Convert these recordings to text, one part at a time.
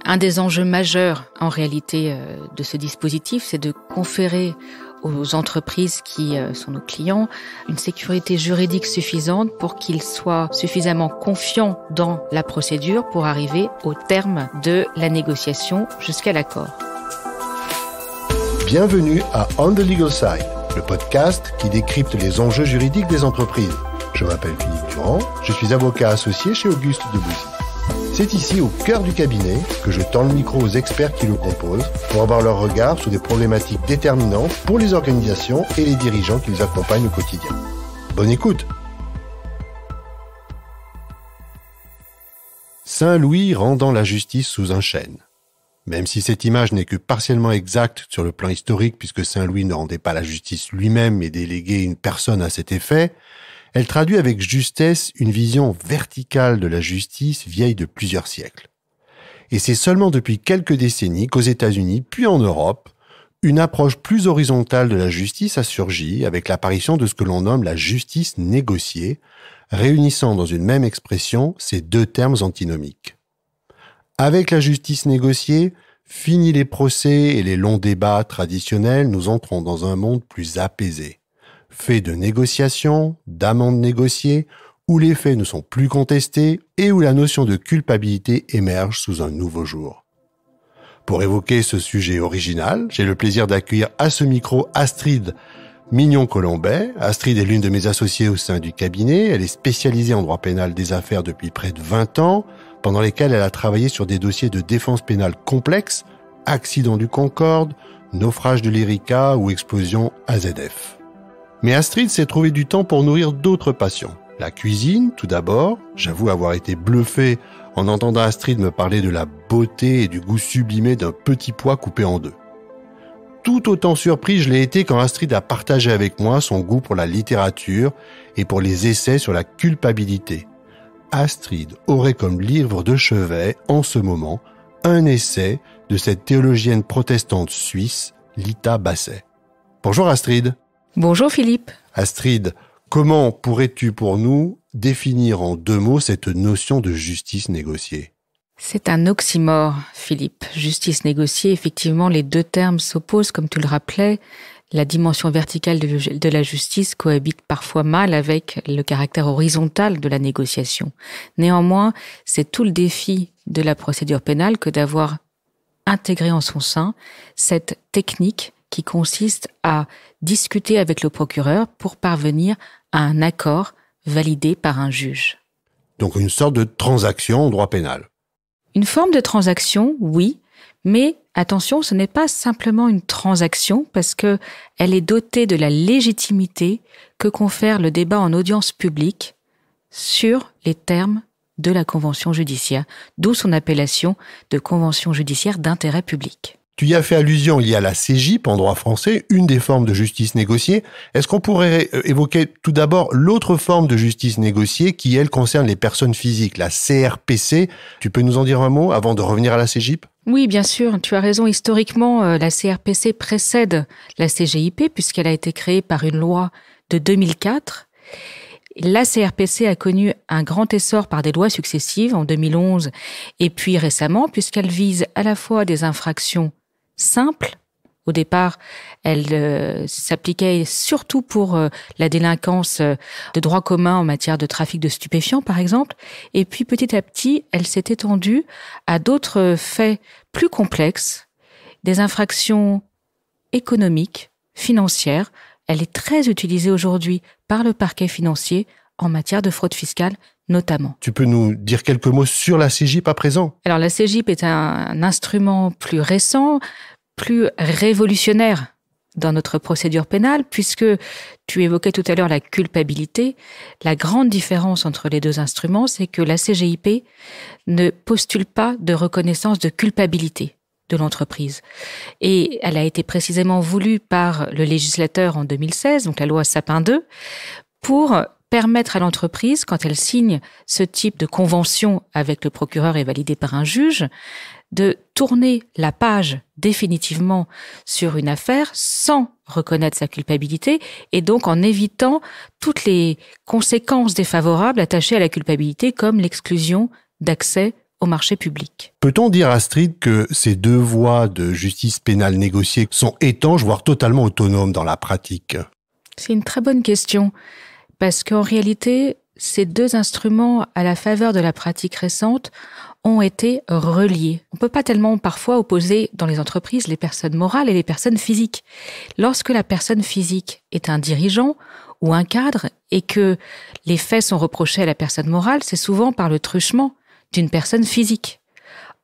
Un des enjeux majeurs, en réalité, de ce dispositif, c'est de conférer aux entreprises qui sont nos clients une sécurité juridique suffisante pour qu'ils soient suffisamment confiants dans la procédure pour arriver au terme de la négociation jusqu'à l'accord. Bienvenue à On the Legal Side, le podcast qui décrypte les enjeux juridiques des entreprises. Je m'appelle Philippe Durand, je suis avocat associé chez Auguste Debussy. C'est ici, au cœur du cabinet, que je tends le micro aux experts qui le composent pour avoir leur regard sur des problématiques déterminantes pour les organisations et les dirigeants qui les accompagnent au quotidien. Bonne écoute! Saint-Louis rendant la justice sous un chêne. Même si cette image n'est que partiellement exacte sur le plan historique, puisque Saint-Louis ne rendait pas la justice lui-même mais déléguait une personne à cet effet, elle traduit avec justesse une vision verticale de la justice vieille de plusieurs siècles. Et c'est seulement depuis quelques décennies qu'aux États-Unis, puis en Europe, une approche plus horizontale de la justice a surgi avec l'apparition de ce que l'on nomme la justice négociée, réunissant dans une même expression ces deux termes antinomiques. Avec la justice négociée, finis les procès et les longs débats traditionnels, nous entrons dans un monde plus apaisé, fait de négociations, d'amendes négociées, où les faits ne sont plus contestés et où la notion de culpabilité émerge sous un nouveau jour. Pour évoquer ce sujet original, j'ai le plaisir d'accueillir à ce micro Astrid Mignon-Colombet. Astrid est l'une de mes associées au sein du cabinet. Elle est spécialisée en droit pénal des affaires depuis près de 20 ans, pendant lesquels elle a travaillé sur des dossiers de défense pénale complexes, accident du Concorde, naufrage de l'Erika ou explosion AZF. Mais Astrid s'est trouvé du temps pour nourrir d'autres passions. La cuisine, tout d'abord. J'avoue avoir été bluffé en entendant Astrid me parler de la beauté et du goût sublimé d'un petit pois coupé en deux. Tout autant surpris je l'ai été quand Astrid a partagé avec moi son goût pour la littérature et pour les essais sur la culpabilité. Astrid aurait comme livre de chevet, en ce moment, un essai de cette théologienne protestante suisse, Lita Basset. Bonjour Astrid. Bonjour Philippe. Astrid, comment pourrais-tu pour nous définir en deux mots cette notion de justice négociée ? C'est un oxymore, Philippe. Justice négociée, effectivement, les deux termes s'opposent, comme tu le rappelais. La dimension verticale de la justice cohabite parfois mal avec le caractère horizontal de la négociation. Néanmoins, c'est tout le défi de la procédure pénale que d'avoir intégré en son sein cette technique qui consiste à discuter avec le procureur pour parvenir à un accord validé par un juge. Donc une sorte de transaction en droit pénal. Une forme de transaction, oui, mais attention, ce n'est pas simplement une transaction parce que elle est dotée de la légitimité que confère le débat en audience publique sur les termes de la convention judiciaire, d'où son appellation de convention judiciaire d'intérêt public. Tu y as fait allusion, il y a la CJIP en droit français, une des formes de justice négociée. Est-ce qu'on pourrait évoquer tout d'abord l'autre forme de justice négociée qui, elle, concerne les personnes physiques, la CRPC? Tu peux nous en dire un mot avant de revenir à la CJIP? Oui, bien sûr, tu as raison. Historiquement, la CRPC précède la CJIP puisqu'elle a été créée par une loi de 2004. La CRPC a connu un grand essor par des lois successives en 2011 et puis récemment puisqu'elle vise à la fois des infractions simple. Au départ, elle s'appliquait surtout pour la délinquance de droit commun en matière de trafic de stupéfiants, par exemple. Et puis, petit à petit, elle s'est étendue à d'autres faits plus complexes, des infractions économiques, financières. Elle est très utilisée aujourd'hui par le parquet financier en matière de fraude fiscale, notamment. Tu peux nous dire quelques mots sur la CJIP à présent? Alors la CJIP est un instrument plus récent, plus révolutionnaire dans notre procédure pénale, puisque tu évoquais tout à l'heure la culpabilité. La grande différence entre les deux instruments, c'est que la CJIP ne postule pas de reconnaissance de culpabilité de l'entreprise. Et elle a été précisément voulue par le législateur en 2016, donc la loi Sapin 2, pour permettre à l'entreprise, quand elle signe ce type de convention avec le procureur et validée par un juge, de tourner la page définitivement sur une affaire sans reconnaître sa culpabilité et donc en évitant toutes les conséquences défavorables attachées à la culpabilité comme l'exclusion d'accès au marché public. Peut-on dire, Astrid, que ces deux voies de justice pénale négociée sont étanches, voire totalement autonomes dans la pratique? C'est une très bonne question, parce qu'en réalité, ces deux instruments, à la faveur de la pratique récente, ont été reliés. On ne peut pas tellement parfois opposer dans les entreprises les personnes morales et les personnes physiques. Lorsque la personne physique est un dirigeant ou un cadre et que les faits sont reprochés à la personne morale, c'est souvent par le truchement d'une personne physique.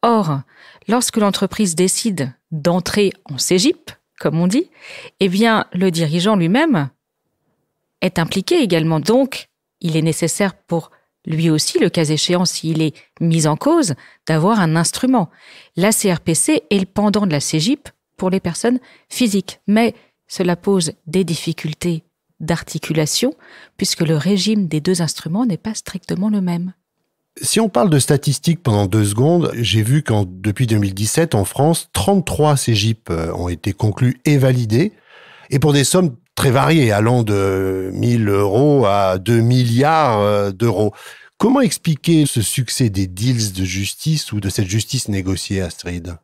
Or, lorsque l'entreprise décide d'entrer en CEGIP, comme on dit, eh bien, le dirigeant lui-même est impliqué également. Donc, il est nécessaire pour lui aussi, le cas échéant, s'il est mis en cause, d'avoir un instrument. La CRPC est le pendant de la CEGIP pour les personnes physiques. Mais cela pose des difficultés d'articulation, puisque le régime des deux instruments n'est pas strictement le même. Si on parle de statistiques pendant 2 secondes, j'ai vu depuis 2017, en France, 33 CEGIP ont été conclus et validés, et pour des sommes très variées, allant de 1 000 € à 2 milliards d'euros. Comment expliquer ce succès des deals de justice ou de cette justice négociée, Astrid ?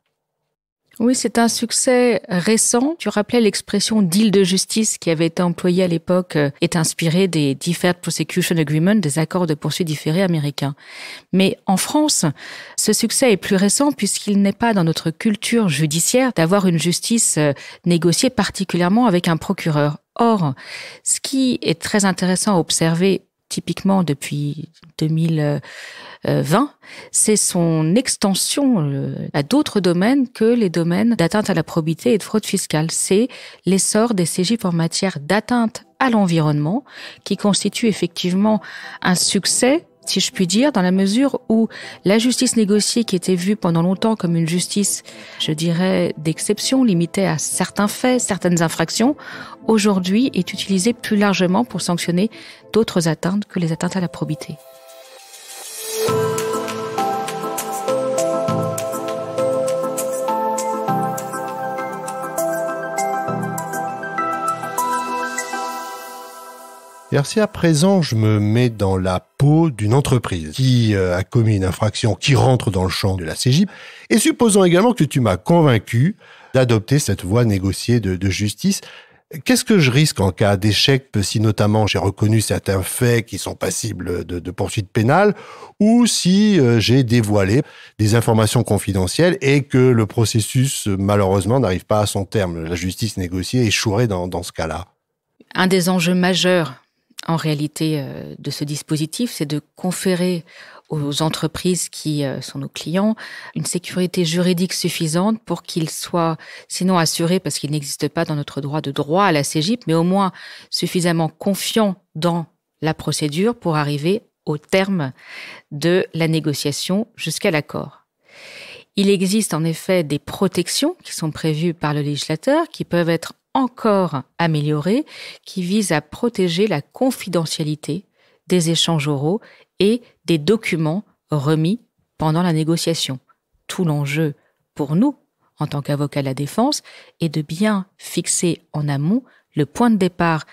Oui, c'est un succès récent. Tu rappelais l'expression deal de justice qui avait été employée à l'époque est inspirée des Deferred Prosecution Agreements, des accords de poursuite différés américains. Mais en France, ce succès est plus récent puisqu'il n'est pas dans notre culture judiciaire d'avoir une justice négociée particulièrement avec un procureur. Or, ce qui est très intéressant à observer typiquement depuis 2020, c'est son extension à d'autres domaines que les domaines d'atteinte à la probité et de fraude fiscale. C'est l'essor des CEGIP en matière d'atteinte à l'environnement qui constitue effectivement un succès, si je puis dire, dans la mesure où la justice négociée qui était vue pendant longtemps comme une justice, je dirais, d'exception, limitée à certains faits, certaines infractions, aujourd'hui est utilisée plus largement pour sanctionner d'autres atteintes que les atteintes à la probité. Et si à présent je me mets dans la peau d'une entreprise qui a commis une infraction qui rentre dans le champ de la CEGIP, et supposons également que tu m'as convaincu d'adopter cette voie négociée de justice, qu'est-ce que je risque en cas d'échec si notamment j'ai reconnu certains faits qui sont passibles de poursuites pénales ou si j'ai dévoilé des informations confidentielles et que le processus malheureusement n'arrive pas à son terme? La justice négociée échouerait dans ce cas-là. Un des enjeux majeurs en réalité de ce dispositif, c'est de conférer aux entreprises qui sont nos clients une sécurité juridique suffisante pour qu'ils soient, sinon assurés parce qu'il n'existe pas dans notre droit de droit à la CEGIP, mais au moins suffisamment confiants dans la procédure pour arriver au terme de la négociation jusqu'à l'accord. Il existe en effet des protections qui sont prévues par le législateur qui peuvent être encore améliorées, qui visent à protéger la confidentialité des échanges oraux et des documents remis pendant la négociation. Tout l'enjeu pour nous, en tant qu'avocats de la défense, est de bien fixer en amont le point de départ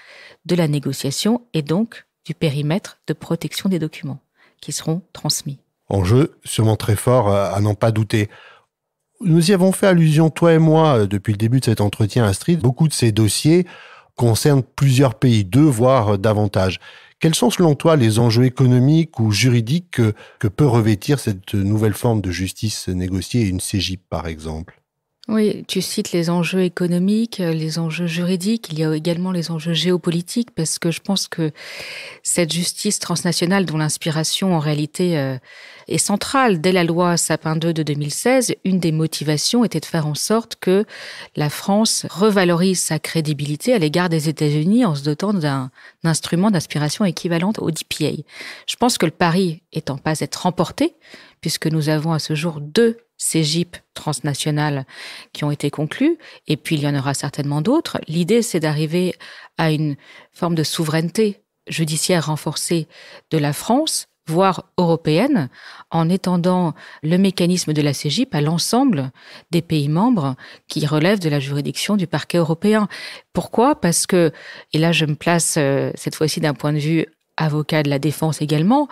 de la négociation et donc du périmètre de protection des documents qui seront transmis. Enjeu sûrement très fort, à n'en pas douter. Nous y avons fait allusion, toi et moi, depuis le début de cet entretien, Astrid. Beaucoup de ces dossiers concernent plusieurs pays, 2 voire davantage. Quels sont selon toi les enjeux économiques ou juridiques que peut revêtir cette nouvelle forme de justice négociée, une CEGIP par exemple ? Oui, tu cites les enjeux économiques, les enjeux juridiques, il y a également les enjeux géopolitiques, parce que je pense que cette justice transnationale dont l'inspiration en réalité est centrale, dès la loi Sapin II de 2016, une des motivations était de faire en sorte que la France revalorise sa crédibilité à l'égard des États-Unis en se dotant d'un instrument d'inspiration équivalente au DPA. Je pense que le pari est en passe d'être remporté, puisque nous avons à ce jour 2 CEGIP transnationales qui ont été conclues, et puis il y en aura certainement d'autres. L'idée, c'est d'arriver à une forme de souveraineté judiciaire renforcée de la France, voire européenne, en étendant le mécanisme de la CEGIP à l'ensemble des pays membres qui relèvent de la juridiction du parquet européen. Pourquoi ? Parce que, et là je me place cette fois-ci d'un point de vue avocat de la défense également,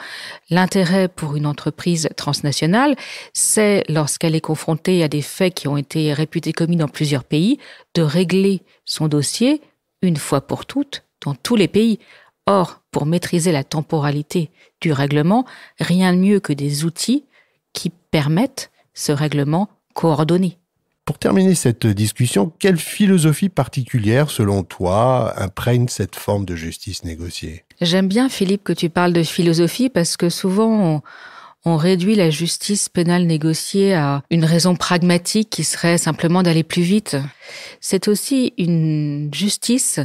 l'intérêt pour une entreprise transnationale, c'est lorsqu'elle est confrontée à des faits qui ont été réputés commis dans plusieurs pays, de régler son dossier une fois pour toutes dans tous les pays. Or, pour maîtriser la temporalité du règlement, rien de mieux que des outils qui permettent ce règlement coordonné. Pour terminer cette discussion, quelle philosophie particulière, selon toi, imprègne cette forme de justice négociée ? J'aime bien, Philippe, que tu parles de philosophie parce que souvent, on réduit la justice pénale négociée à une raison pragmatique qui serait simplement d'aller plus vite. C'est aussi une justice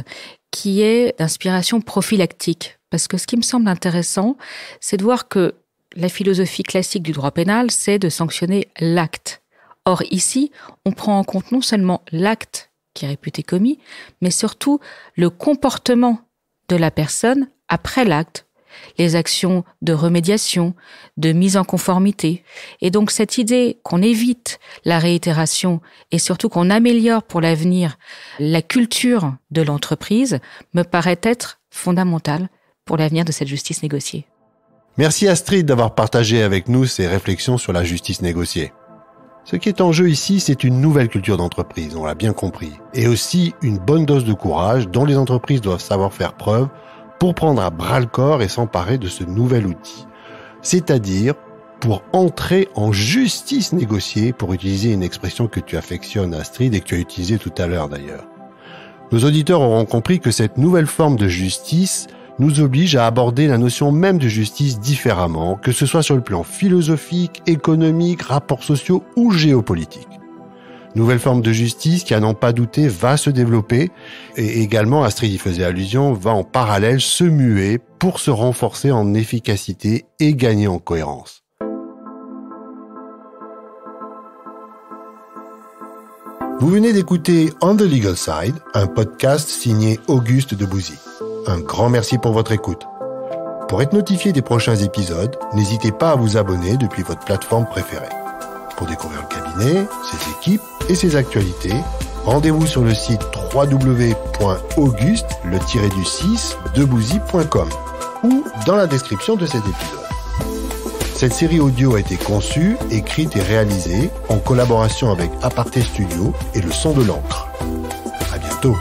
qui est d'inspiration prophylactique. Parce que ce qui me semble intéressant, c'est de voir que la philosophie classique du droit pénal, c'est de sanctionner l'acte. Or, ici, on prend en compte non seulement l'acte qui est réputé commis, mais surtout le comportement de la personne après l'acte, les actions de remédiation, de mise en conformité. Et donc, cette idée qu'on évite la réitération et surtout qu'on améliore pour l'avenir la culture de l'entreprise me paraît être fondamentale pour l'avenir de cette justice négociée. Merci Astrid d'avoir partagé avec nous ces réflexions sur la justice négociée. Ce qui est en jeu ici, c'est une nouvelle culture d'entreprise, on l'a bien compris, et aussi une bonne dose de courage dont les entreprises doivent savoir faire preuve pour prendre à bras-le-corps et s'emparer de ce nouvel outil. C'est-à-dire pour entrer en justice négociée, pour utiliser une expression que tu affectionnes, Astrid, et que tu as utilisée tout à l'heure d'ailleurs. Nos auditeurs auront compris que cette nouvelle forme de justice nous oblige à aborder la notion même de justice différemment, que ce soit sur le plan philosophique, économique, rapports sociaux ou géopolitique. Nouvelle forme de justice qui, à n'en pas douter, va se développer et également, Astrid y faisait allusion, va en parallèle se muer pour se renforcer en efficacité et gagner en cohérence. Vous venez d'écouter On the Legal Side, un podcast signé Auguste Debouzy. Un grand merci pour votre écoute. Pour être notifié des prochains épisodes, n'hésitez pas à vous abonner depuis votre plateforme préférée. Pour découvrir le cabinet, ses équipes et ses actualités, rendez-vous sur le site www.auguste-debouzy.com ou dans la description de cet épisode. Cette série audio a été conçue, écrite et réalisée en collaboration avec Aparté Studio et le Son de l'encre. À bientôt.